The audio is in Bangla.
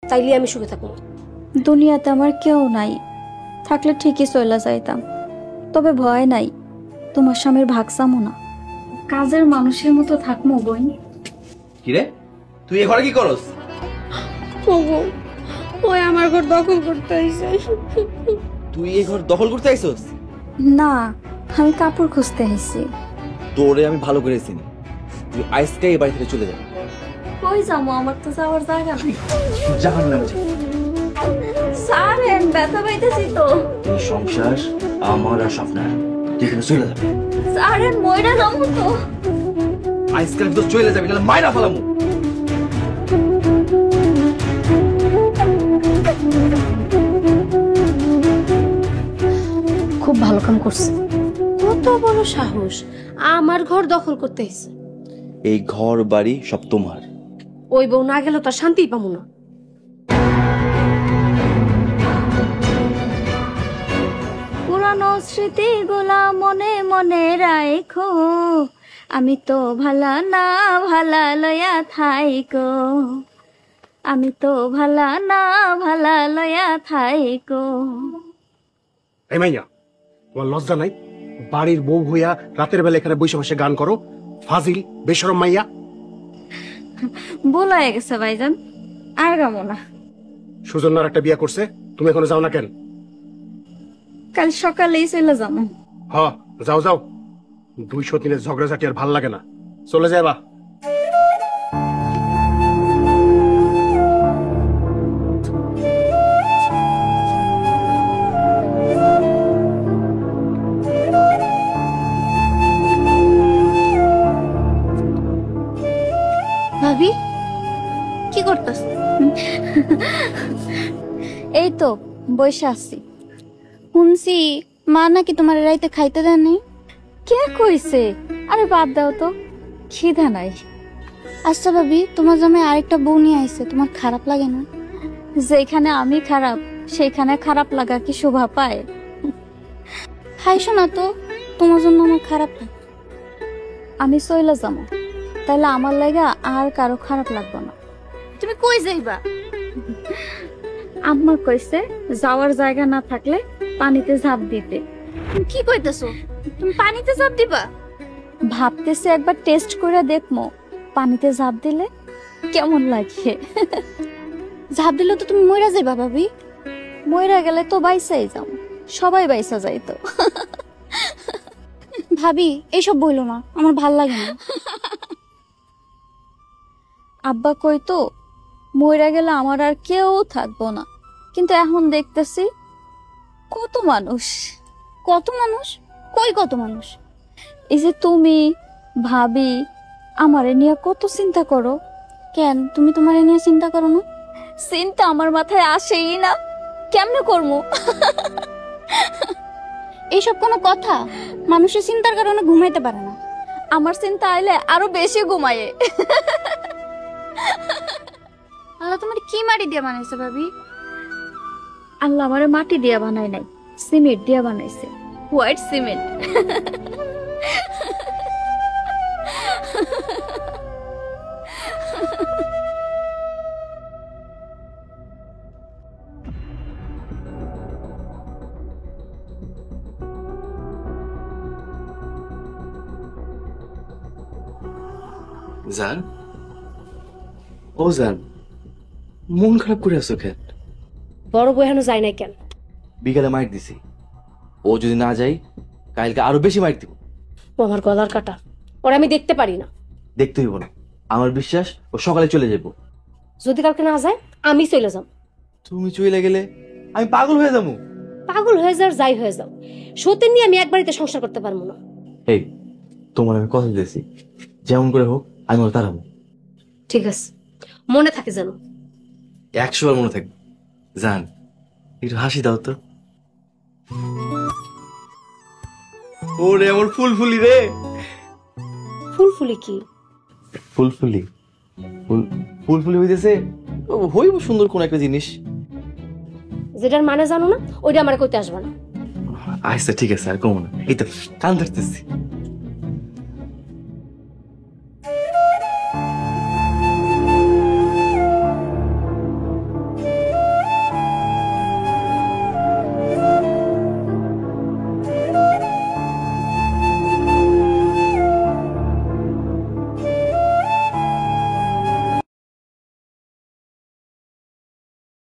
তাইলে আমি সুখে থাকবো। দুনিয়াতে আমার কেউ নাই, থাকলে ঠিকই চলে যাইতাম। তবে ভয় নাই, তোমার স্বামীর ভাগ চামো না, কাজের মানুষের মতো থাকমো। বই কিরে তুই এ ঘরে কি করস? ওগো ওই আমার ঘর দখল করতে আইছে। তুই এই ঘর দখল করতে আইছস? না, আমি কাপড় খুঁজতে আইছি। তোরে আমি ভালো করে চিনি, তুই আজকে এই বাড়ি থেকে চলে যাবি। কই যাবো? আমার তো যাওয়ার জায়গা নাই। জাহান্নামে যা। সারেন, ব্যথা পাইতেছি তো। এই সংসার আমার আর স্বপ্নের, তুই এখানে চলে যাবি। সারেন, মইরা যাবো তো। আজকে তো চলে যাবি, নাহলে মাইরা ফেলামু। খুব ভালো কাম করছে, কত বড় সাহস আমার ঘর দখল করতে আইছে। এই ঘর বাড়ি সব তোমার। ওই বউ না গেলে তো শান্তি পাবো না। পুরানো স্মৃতিগুলা মনে মনে রাখো, আমি তো ভালা না ভালা লয়া থাইকো, আমি তো ভালা না ভালা লয়া থাইকো। এই মাইয়া, তোমার লজ্জা নাই? বাড়ির বউ হইয়া রাতের বেলা এখানে বসে বসে গান করো? ফাজিল বেশরম মাইয়া। ভুল হয়ে গেছে ভাইজান, আর গামো না। সুজন্যার একটা বিয়া করছে, তুমি এখনো যাও না কেন? কাল সকালেই চলে যাবো। হ, যাও যাও। 200 দিনের ঝগড়াঝাটি আর ভাল লাগে না, চলে যাবা। ভাবি কি করতেছ? এই তো বসে আছি। শুনছি মা নাকি তোমার রাইতে খাইতে দেয় নাই। কে কইছে? আরে বাদ দাও তো, খিদা নাই। আচ্ছা ভাবি, তোমার জামাই আরেকটা বউ নিয়ে আইছে, তোমার খারাপ লাগে না? যেখানে আমি খারাপ সেখানে খারাপ লাগা কি শোভা পায়? খাইছো না তো, তোমার জন্য আমার খারাপ লাগে। আমি চইলা যাবো, তাহলে আমার লাগা আর কারো খারাপ লাগবে না। তুমি কই যাইবা? আম্মা কইছে যাওয়ার জায়গা না থাকলে পানিতে ঝাঁপ দিতে। তুমি কি কইতেছো? তুমি পানিতে ঝাঁপ দিবা? ভাবতেছে একবার টেস্ট করে দেখমো পানিতে ঝাঁপ দিলে কেমন লাগে। ঝাঁপ দিলে তো তুমি মইরা যাইবা ভাবি। মইরা গেলে তো বাইসাই যাও, সবাই বাইসা যাইতো। ভাবি এইসব বইলো না, আমার ভাল লাগে না। আব্বা কইতো মইরা গেলে আমার আর কেউ থাকবো না, কিন্তু এখন দেখতেছি কত মানুষ। কত মানুষ? কই কত মানুষ? এই যে তুমি ভাবি আমারে নিয়ে কত চিন্তা করো। কেন তুমি তোমারে নিয়ে চিন্তা করো না? চিন্তা আমার মাথায় আসেই না, কেমনে করবো? এইসব কোনো কথা? মানুষের চিন্তার কারণে ঘুমাইতে পারে না। আমার চিন্তা আইলে আরো বেশি ঘুমায়ে। আল্লাহ তোমার কি মাটি দিয়ে বানাইছে ভাবি? আল্লাহ আমারে মাটি দিয়া বানায় নাই, সিমেন্ট দিয়া বানাইছে, হোয়াইট সিমেন্ট। জান, ও জান, মন খারাপ করে আছো কেন? বড় বই এখনো যায় নাই কেন? বিকালে মাইর দিছি, ও যদি না যাই কালকে আরো বেশি মাইর দিব। ও আমার গলার কাটা, ওরা আমি দেখতে পারি না। দেখতে হইব না, আমার বিশ্বাস ও সকালে চলে যাব। যদি কালকে না যায় আমি চলে যাব। তুমি চলে গেলে আমি পাগল হয়ে যাবো। পাগল হয়ে যাও, যাই হয়ে যাও, সত্যি নিয়ে আমি এক বাড়িতে সংসার করতে পারবো না। এই তোমার আমি কথা দিয়েছি, যেমন করে হোক আমি ওর তাড়াবো। ঠিক আছে, মনে থাকে যেন। 100 বার মনে থাকবে। জান, একটু হাসি দাও তো। ওরে আমার ফুলফুলি রে। ফুলফুলি কি? ফুলফুলি ফুলফুলি হইতেছে হইব সুন্দর কোন একটা জিনিস, যেটার মানে জানো না ওইটা আমার কইতে আসবে না। আচ্ছা ঠিক আছে, আর কমো না। এই তো কান ধরতেছি।